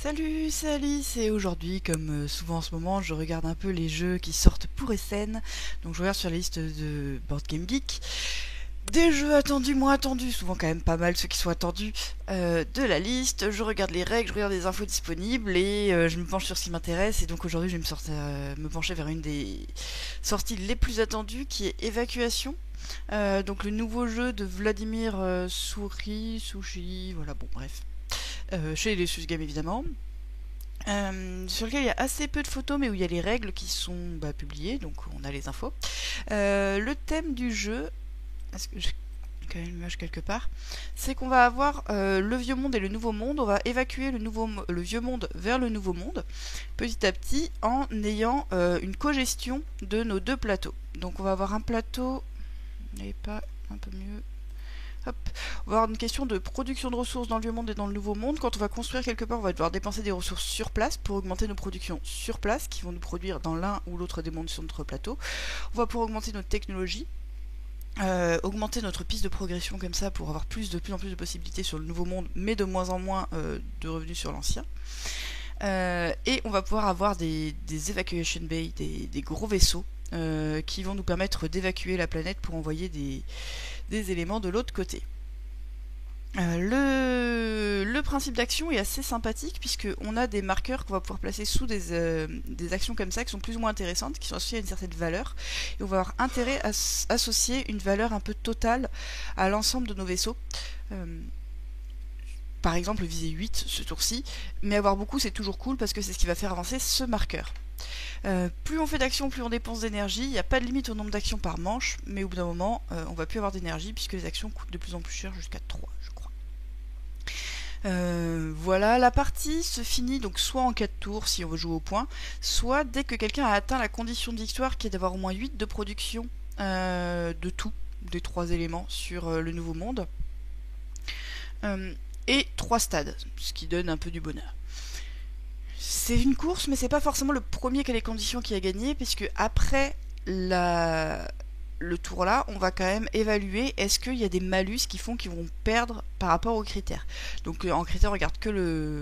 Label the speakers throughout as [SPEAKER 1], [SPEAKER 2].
[SPEAKER 1] Salut, c'est Alice et aujourd'hui, comme souvent en ce moment, je regarde un peu les jeux qui sortent pour Essen. Donc je regarde sur la liste de Board Game Geek des jeux attendus, moins attendus, souvent quand même pas mal ceux qui sont attendus de la liste. Je regarde les règles, je regarde les infos disponibles et je me penche sur ce qui m'intéresse. Et donc aujourd'hui, je vais me pencher vers une des sorties les plus attendues qui est Évacuation. Donc le nouveau jeu de Vladimir Sushi, voilà, bon bref. Chez les Game évidemment. Sur lequel il y a assez peu de photos mais où il y a les règles qui sont publiées, donc on a les infos. Le thème du jeu, est-ce que j'ai quand même l'image quelque part, c'est qu'on va avoir le vieux monde et le nouveau monde. On va évacuer le vieux monde vers le nouveau monde petit à petit en ayant une cogestion de nos deux plateaux. Donc on va avoir un plateau, n'avez pas un peu mieux. Hop. On va avoir une question de production de ressources dans le vieux monde et dans le nouveau monde. Quand on va construire quelque part, on va devoir dépenser des ressources sur place pour augmenter nos productions sur place, qui vont nous produire dans l'un ou l'autre des mondes sur notre plateau. On va pouvoir augmenter notre technologie, augmenter notre piste de progression comme ça pour avoir de plus en plus de possibilités sur le nouveau monde, mais de moins en moins de revenus sur l'ancien. Et on va pouvoir avoir des evacuation bay, des gros vaisseaux qui vont nous permettre d'évacuer la planète pour envoyer des éléments de l'autre côté. Le principe d'action est assez sympathique puisqu'on a des marqueurs qu'on va pouvoir placer sous des actions comme ça qui sont plus ou moins intéressantes, qui sont associées à une certaine valeur, et on va avoir intérêt à associer une valeur un peu totale à l'ensemble de nos vaisseaux. Par exemple viser 8 ce tour-ci, mais avoir beaucoup c'est toujours cool parce que c'est ce qui va faire avancer ce marqueur. Plus on fait d'actions, plus on dépense d'énergie. Il n'y a pas de limite au nombre d'actions par manche, mais au bout d'un moment, on va plus avoir d'énergie puisque les actions coûtent de plus en plus cher, jusqu'à 3, je crois. Voilà, la partie se finit donc soit en 4 tours si on veut jouer au point, soit dès que quelqu'un a atteint la condition de victoire qui est d'avoir au moins 8 de production de tout, des 3 éléments sur le nouveau monde. Et 3 stades, ce qui donne un peu du bonheur. C'est une course, mais c'est pas forcément le premier qui a les conditions qui a gagné, puisque après le tour là, on va quand même évaluer est-ce qu'il y a des malus qui font qu'ils vont perdre par rapport aux critères. Donc en critère, on regarde que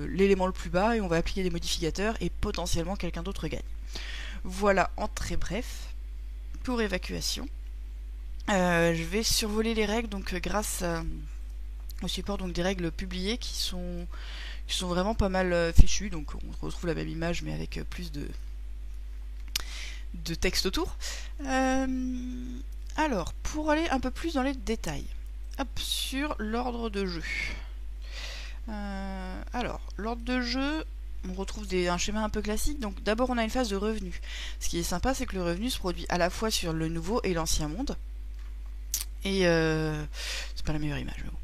[SPEAKER 1] l'élément le plus bas et on va appliquer des modificateurs et potentiellement quelqu'un d'autre gagne. Voilà en très bref pour évacuation. Je vais survoler les règles donc grâce au support donc des règles publiées qui sont vraiment pas mal fichues, donc on retrouve la même image mais avec plus de texte autour. Alors, pour aller un peu plus dans les détails, hop, sur l'ordre de jeu. Alors, l'ordre de jeu, on retrouve un schéma un peu classique. Donc d'abord on a une phase de revenu. Ce qui est sympa, c'est que le revenu se produit à la fois sur le nouveau et l'ancien monde. Et c'est pas la meilleure image, mais bon.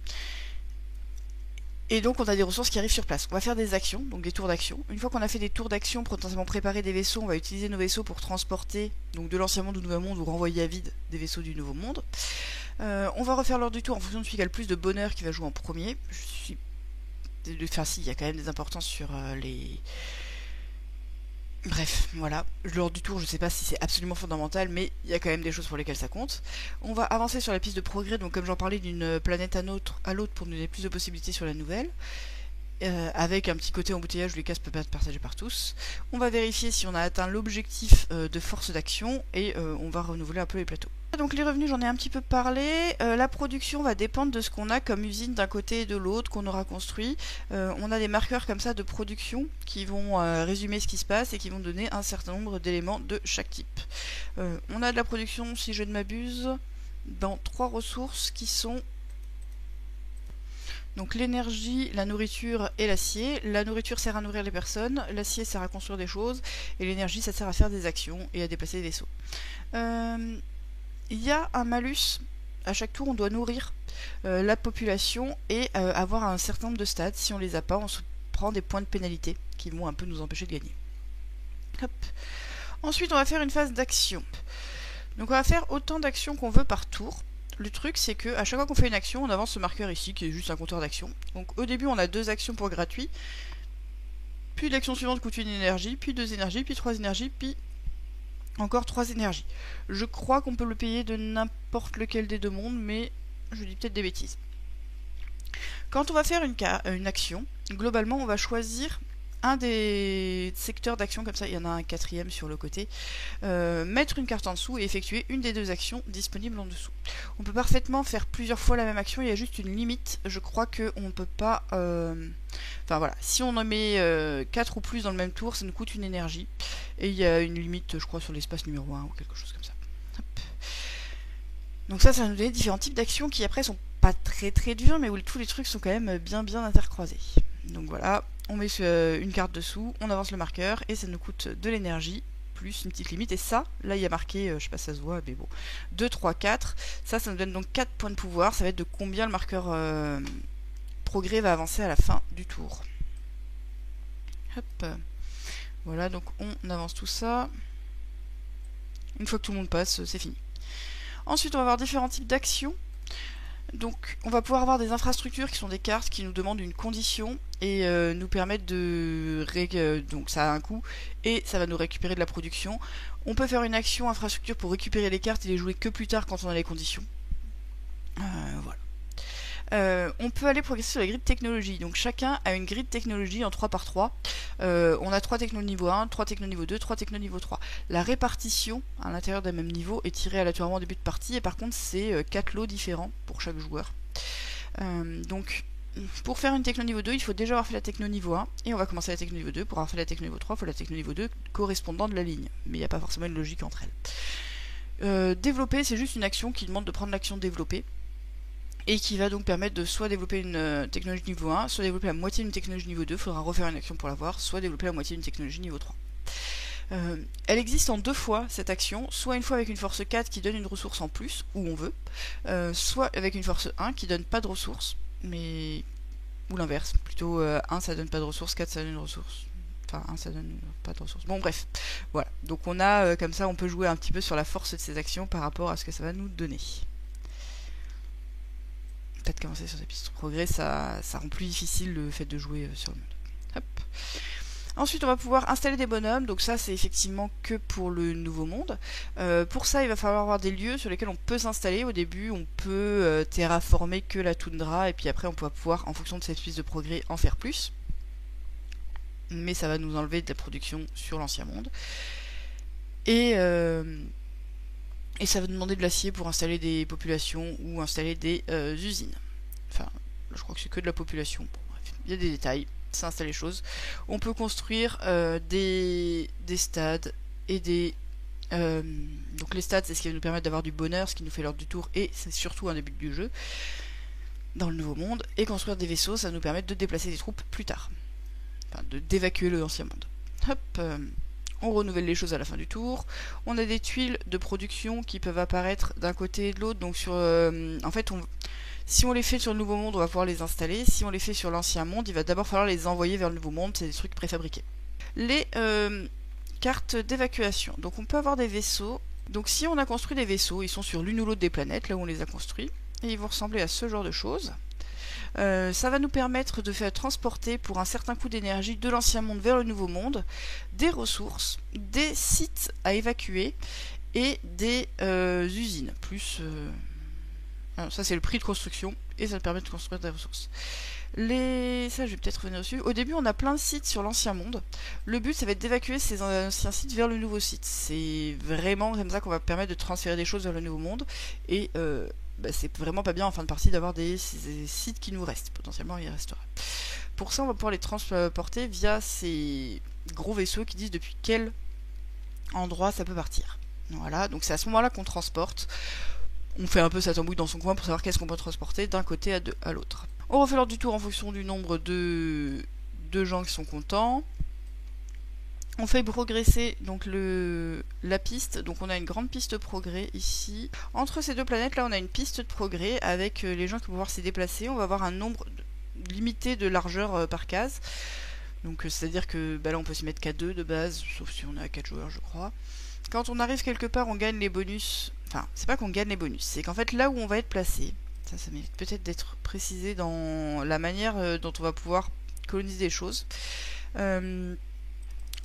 [SPEAKER 1] Et donc on a des ressources qui arrivent sur place. On va faire des actions, donc des tours d'action. Une fois qu'on a fait des tours d'action, potentiellement préparer des vaisseaux, on va utiliser nos vaisseaux pour transporter donc de l'ancien monde au nouveau monde ou renvoyer à vide des vaisseaux du nouveau monde. On va refaire l'ordre du tour en fonction de celui qui a le plus de bonheur qui va jouer en premier. Enfin si, il y a quand même des importances sur les... Bref, voilà. L'ordre du tour, je sais pas si c'est absolument fondamental, mais il y a quand même des choses pour lesquelles ça compte. On va avancer sur la piste de progrès, donc comme j'en parlais, d'une planète à l'autre pour nous donner plus de possibilités sur la nouvelle. Avec un petit côté embouteillage où les cases peuvent être partagées par tous. On va vérifier si on a atteint l'objectif de force d'action et on va renouveler un peu les plateaux. Donc les revenus, j'en ai un petit peu parlé. La production va dépendre de ce qu'on a comme usine d'un côté et de l'autre qu'on aura construit. On a des marqueurs comme ça de production qui vont résumer ce qui se passe et qui vont donner un certain nombre d'éléments de chaque type. On a de la production, si je ne m'abuse, dans 3 ressources qui sont donc l'énergie, la nourriture et l'acier. La nourriture sert à nourrir les personnes, l'acier sert à construire des choses, et l'énergie ça sert à faire des actions et à déplacer des vaisseaux. Il y a un malus, à chaque tour on doit nourrir la population et avoir un certain nombre de stades. Si on les a pas, on se prend des points de pénalité qui vont un peu nous empêcher de gagner. Hop. Ensuite on va faire une phase d'action. Donc on va faire autant d'actions qu'on veut par tour. Le truc c'est que à chaque fois qu'on fait une action, on avance ce marqueur ici qui est juste un compteur d'actions. Donc au début on a 2 actions pour gratuit, puis l'action suivante coûte 1 énergie, puis 2 énergies, puis 3 énergies, puis encore 3 énergies. Je crois qu'on peut le payer de n'importe lequel des 2 mondes, mais je dis peut-être des bêtises. Quand on va faire une action, globalement on va choisir un des secteurs d'action comme ça, il y en a un quatrième sur le côté, mettre une carte en dessous et effectuer une des deux actions disponibles en dessous. On peut parfaitement faire plusieurs fois la même action, il y a juste une limite, je crois qu'on ne peut pas... Enfin voilà, si on en met 4 ou plus dans le même tour, ça nous coûte une énergie, et il y a une limite, je crois, sur l'espace numéro 1 ou quelque chose comme ça. Hop. Donc ça va nous donner différents types d'actions qui après sont pas très très durs, mais où tous les trucs sont quand même bien intercroisés. Donc voilà, on met une carte dessous, on avance le marqueur, et ça nous coûte de l'énergie, plus une petite limite, et ça, là il y a marqué, je sais pas si ça se voit, mais bon, 2, 3, 4, ça nous donne donc 4 points de pouvoir, ça va être de combien le marqueur progrès va avancer à la fin du tour. Hop, voilà, donc on avance tout ça, une fois que tout le monde passe, c'est fini. Ensuite, on va avoir différents types d'actions. Donc, on va pouvoir avoir des infrastructures qui sont des cartes qui nous demandent une condition et nous permettent de... donc, ça a un coût et ça va nous récupérer de la production. On peut faire une action infrastructure pour récupérer les cartes et les jouer que plus tard quand on a les conditions. Voilà. On peut aller progresser sur la grille de technologie. Donc chacun a une grille de technologie en 3×3. On a 3 technos niveau 1, 3 technos niveau 2, 3 technos niveau 3. La répartition à l'intérieur d'un même niveau est tirée aléatoirement au début de partie, et par contre c'est 4 lots différents pour chaque joueur. Donc pour faire une techno niveau 2, il faut déjà avoir fait la techno niveau 1, et on va commencer la techno niveau 2. Pour avoir fait la techno niveau 3, il faut la techno niveau 2 correspondant de la ligne. Mais il n'y a pas forcément une logique entre elles. Développer, c'est juste une action qui demande de prendre l'action développer, et qui va donc permettre de soit développer une technologie niveau 1, soit développer la moitié d'une technologie niveau 2, il faudra refaire une action pour l'avoir, soit développer la moitié d'une technologie niveau 3. Elle existe en 2 fois cette action, soit une fois avec une force 4 qui donne une ressource en plus, où on veut, soit avec une force 1 qui donne pas de ressources, mais... ou l'inverse, plutôt 1 ça donne pas de ressources, 4 ça donne une ressource. Enfin 1 ça donne pas de ressources. Bon bref, voilà. Donc on a, comme ça on peut jouer un petit peu sur la force de ces actions par rapport à ce que ça va nous donner. Peut-être qu'avancer sur ces pistes de progrès, ça rend plus difficile le fait de jouer sur le monde. Hop. Ensuite, on va pouvoir installer des bonhommes, donc ça c'est effectivement que pour le nouveau monde. Pour ça, il va falloir avoir des lieux sur lesquels on peut s'installer. Au début, on peut terraformer que la toundra, et puis après on va pouvoir, en fonction de cette piste de progrès, en faire plus. Mais ça va nous enlever de la production sur l'ancien monde. Et ça va demander de l'acier pour installer des populations ou installer des usines. Enfin, je crois que c'est que de la population. Bon, bref, il y a des détails, ça installe les choses. On peut construire des stades et des... donc les stades, c'est ce qui va nous permettre d'avoir du bonheur, ce qui nous fait l'ordre du tour, et c'est surtout un début du jeu dans le nouveau monde. Et construire des vaisseaux, ça va nous permettre de déplacer des troupes plus tard. Enfin, d'évacuer l'ancien monde. Hop, on renouvelle les choses à la fin du tour. On a des tuiles de production qui peuvent apparaître d'un côté et de l'autre. Donc sur, en fait, si on les fait sur le nouveau monde, on va pouvoir les installer. Si on les fait sur l'ancien monde, il va d'abord falloir les envoyer vers le nouveau monde. C'est des trucs préfabriqués. Les cartes d'évacuation. Donc on peut avoir des vaisseaux. Donc si on a construit des vaisseaux, ils sont sur l'une ou l'autre des planètes, là où on les a construits. Et ils vont ressembler à ce genre de choses. Ça va nous permettre de faire transporter pour un certain coût d'énergie de l'ancien monde vers le nouveau monde des ressources, des sites à évacuer et des usines. Plus alors ça c'est le prix de construction et ça nous permet de construire des ressources. Ça je vais peut-être revenir dessus. Au début on a plein de sites sur l'ancien monde. Le but ça va être d'évacuer ces anciens sites vers le nouveau site. C'est vraiment comme ça qu'on va permettre de transférer des choses vers le nouveau monde. Et c'est vraiment pas bien en fin de partie d'avoir des sites qui nous restent. Potentiellement il restera. Pour ça on va pouvoir les transporter via ces gros vaisseaux qui disent depuis quel endroit ça peut partir. Voilà, donc c'est à ce moment là qu'on transporte. On fait un peu sa tambouille dans son coin pour savoir qu'est-ce qu'on peut transporter d'un côté à l'autre. On refait l'ordre du tour en fonction du nombre de gens qui sont contents. On fait progresser donc la piste, donc on a une grande piste de progrès ici. Entre ces deux planètes là on a une piste de progrès avec les gens qui vont pouvoir s'y déplacer. On va avoir un nombre limité de largeur par case. Donc c'est à dire que là on peut s'y mettre qu'à 2 de base, sauf si on a 4 joueurs je crois. Quand on arrive quelque part on gagne les bonus, enfin c'est pas qu'on gagne les bonus, c'est qu'en fait là où on va être placé, ça mérite peut-être d'être précisé dans la manière dont on va pouvoir coloniser des choses.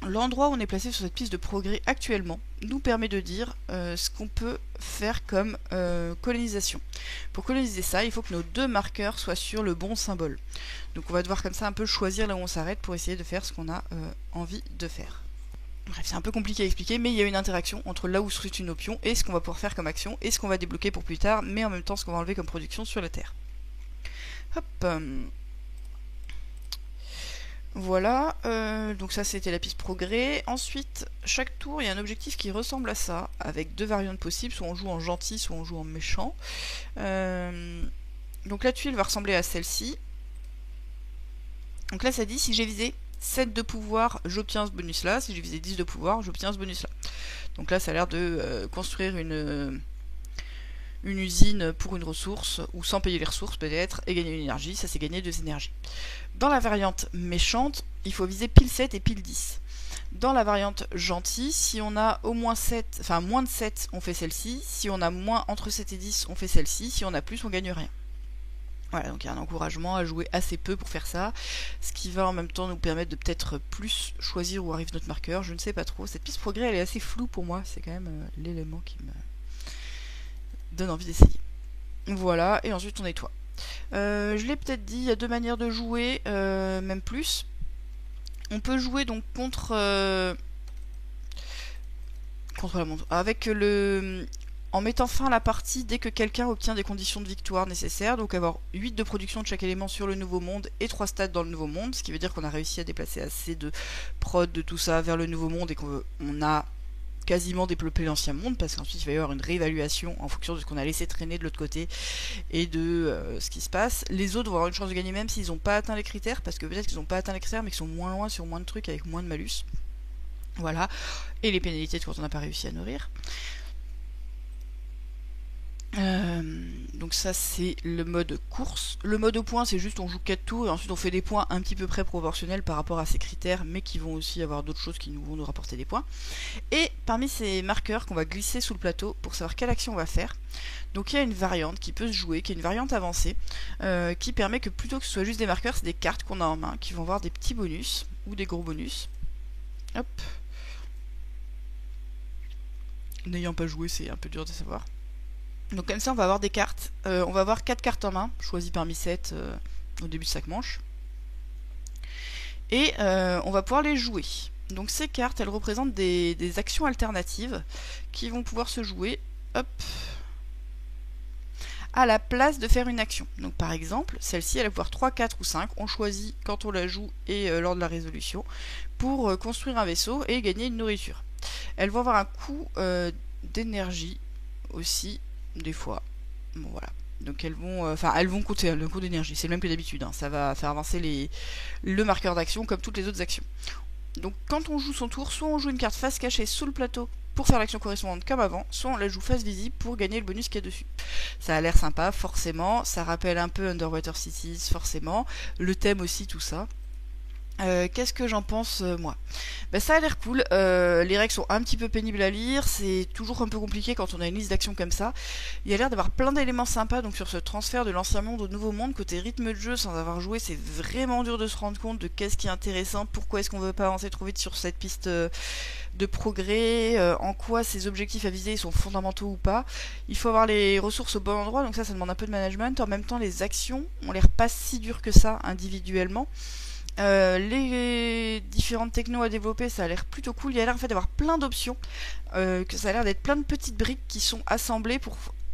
[SPEAKER 1] L'endroit où on est placé sur cette piste de progrès actuellement nous permet de dire ce qu'on peut faire comme colonisation. Pour coloniser ça, il faut que nos deux marqueurs soient sur le bon symbole. Donc on va devoir comme ça un peu choisir là où on s'arrête pour essayer de faire ce qu'on a envie de faire. Bref, c'est un peu compliqué à expliquer, mais il y a une interaction entre là où se trouve une option et ce qu'on va pouvoir faire comme action et ce qu'on va débloquer pour plus tard, mais en même temps ce qu'on va enlever comme production sur la Terre. Hop. Voilà, donc ça c'était la piste progrès. Ensuite, chaque tour il y a un objectif qui ressemble à ça, avec deux variantes possibles, soit on joue en gentil, soit on joue en méchant. Donc la tuile va ressembler à celle-ci. Donc là ça dit si j'ai visé 7 de pouvoir, j'obtiens ce bonus là, si j'ai visé 10 de pouvoir, j'obtiens ce bonus là. Donc là ça a l'air de construire une usine pour une ressource, ou sans payer les ressources peut-être, et gagner une énergie, ça c'est gagner 2 énergies. Dans la variante méchante, il faut viser pile 7 et pile 10. Dans la variante gentille, si on a au moins 7, enfin moins de 7, on fait celle-ci. Si on a moins entre 7 et 10, on fait celle-ci. Si on a plus, on gagne rien. Voilà, donc il y a un encouragement à jouer assez peu pour faire ça, ce qui va en même temps nous permettre de peut-être plus choisir où arrive notre marqueur, je ne sais pas trop. Cette piste progrès, elle est assez floue pour moi, c'est quand même l'élément qui me donne envie d'essayer. Voilà, et ensuite on nettoie. Je l'ai peut-être dit, il y a deux manières de jouer, même plus. On peut jouer donc contre la montre, avec en mettant fin à la partie dès que quelqu'un obtient des conditions de victoire nécessaires, donc avoir 8 de production de chaque élément sur le nouveau monde et 3 stats dans le nouveau monde, ce qui veut dire qu'on a réussi à déplacer assez de prod de tout ça vers le nouveau monde et qu'on a quasiment développer l'ancien monde, parce qu'ensuite il va y avoir une réévaluation en fonction de ce qu'on a laissé traîner de l'autre côté et de ce qui se passe. Les autres vont avoir une chance de gagner même s'ils n'ont pas atteint les critères, parce que peut-être qu'ils n'ont pas atteint les critères mais qu'ils sont moins loin sur moins de trucs avec moins de malus. Voilà, et les pénalités de quand on n'a pas réussi à nourrir. Donc ça c'est le mode course. Le mode au point c'est juste on joue 4 tours et ensuite on fait des points un petit peu près proportionnels par rapport à ces critères, mais qui vont aussi avoir d'autres choses qui vont nous rapporter des points. Et parmi ces marqueurs qu'on va glisser sous le plateau pour savoir quelle action on va faire, donc il y a une variante qui peut se jouer, qui est une variante avancée, qui permet que plutôt que ce soit juste des marqueurs, c'est des cartes qu'on a en main qui vont avoir des petits bonus ou des gros bonus. Hop. N'ayant pas joué, c'est un peu dur de savoir. Donc comme ça on va avoir des cartes, on va avoir 4 cartes en main, choisies parmi 7 au début de chaque manche. Et on va pouvoir les jouer. Donc ces cartes, elles représentent des actions alternatives qui vont pouvoir se jouer, hop, à la place de faire une action. Donc par exemple, celle-ci, elle va pouvoir 3, 4 ou 5, on choisit quand on la joue et lors de la résolution, pour construire un vaisseau et gagner une nourriture. Elles vont avoir un coût d'énergie aussi, des fois. Bon voilà. Donc elles vont coûter le coût d'énergie, c'est le même que d'habitude, hein. Ça va faire avancer le marqueur d'action comme toutes les autres actions. Donc quand on joue son tour, soit on joue une carte face cachée sous le plateau pour faire l'action correspondante comme avant, soit on la joue face visible pour gagner le bonus qu'il y a dessus. Ça a l'air sympa, forcément, ça rappelle un peu Underwater Cities, forcément, le thème aussi, tout ça. Qu'est-ce que j'en pense moi? Bah, ça a l'air cool, les règles sont un petit peu pénibles à lire, c'est toujours un peu compliqué quand on a une liste d'actions comme ça. Il y a l'air d'avoir plein d'éléments sympas donc sur ce transfert de l'ancien monde au nouveau monde. Côté rythme de jeu, sans avoir joué, c'est vraiment dur de se rendre compte de qu'est-ce qui est intéressant, pourquoi est-ce qu'on veut pas avancer trop vite sur cette piste de progrès, en quoi ces objectifs à viser sont fondamentaux ou pas. Il faut avoir les ressources au bon endroit, donc ça demande un peu de management. En même temps, les actions ont l'air pas si dures que ça individuellement. Les différentes technos à développer, ça a l'air plutôt cool. Il y a l'air en fait d'avoir plein d'options, que ça a l'air d'être plein de petites briques qui sont assemblées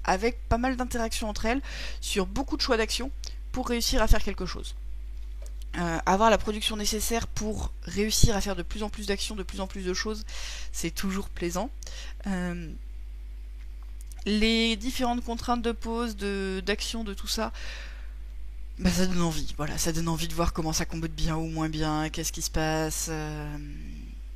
[SPEAKER 1] avec pas mal d'interactions entre elles sur beaucoup de choix d'actions pour réussir à faire quelque chose. Avoir la production nécessaire pour réussir à faire de plus en plus d'actions, de plus en plus de choses, c'est toujours plaisant. Les différentes contraintes de pause, d'action, de tout ça, bah ça donne envie, voilà, ça donne envie de voir comment ça combote bien ou moins bien, qu'est-ce qui se passe.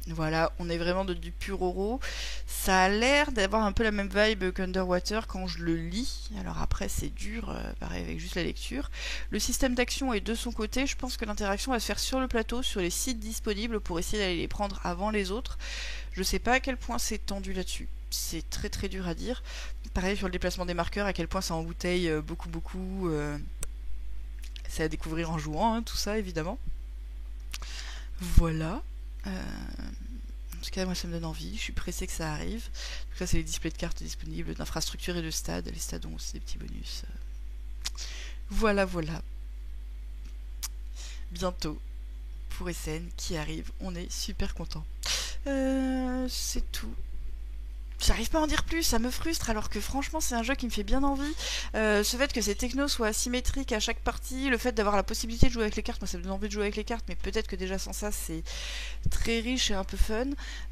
[SPEAKER 1] Voilà, on est vraiment du pur oro. Ça a l'air d'avoir un peu la même vibe qu'Underwater quand je le lis. Alors après c'est dur, pareil avec juste la lecture. Le système d'action est de son côté, je pense que l'interaction va se faire sur le plateau, sur les sites disponibles pour essayer d'aller les prendre avant les autres. Je sais pas à quel point c'est tendu là-dessus, c'est très très dur à dire. Pareil sur le déplacement des marqueurs, à quel point ça embouteille beaucoup. C'est à découvrir en jouant, hein, tout ça évidemment. Voilà. En tout cas, moi, ça me donne envie. Je suis pressée que ça arrive. Donc ça, c'est les displays de cartes disponibles d'infrastructures et de stades. Les stades ont aussi des petits bonus. Voilà, voilà. Bientôt pour Essen qui arrive. On est super content. C'est tout. J'arrive pas à en dire plus, ça me frustre alors que franchement c'est un jeu qui me fait bien envie. Ce fait que ces technos soient asymétriques à chaque partie, le fait d'avoir la possibilité de jouer avec les cartes, moi ça me donne envie de jouer avec les cartes, mais peut-être que déjà sans ça c'est très riche et un peu fun.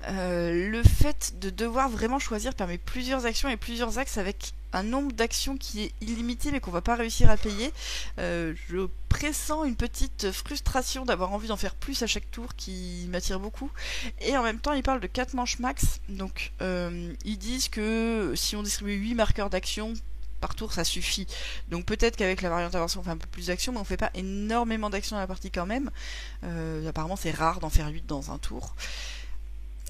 [SPEAKER 1] Le fait de devoir vraiment choisir parmi plusieurs actions et plusieurs axes avec un nombre d'actions qui est illimité mais qu'on va pas réussir à payer. Je pressens une petite frustration d'avoir envie d'en faire plus à chaque tour qui m'attire beaucoup. Et en même temps, ils parlent de 4 manches max. Donc, ils disent que si on distribue 8 marqueurs d'action par tour, ça suffit. Donc, peut-être qu'avec la variante inversion, on fait un peu plus d'actions, mais on fait pas énormément d'actions dans la partie quand même. Apparemment, c'est rare d'en faire 8 dans un tour.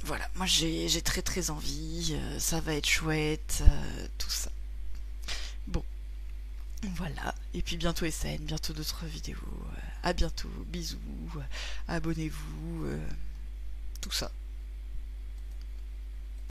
[SPEAKER 1] Voilà, moi j'ai très très envie. Ça va être chouette, tout ça. Bon, voilà. Et puis bientôt SN, bientôt d'autres vidéos. À bientôt, bisous, abonnez-vous, tout ça.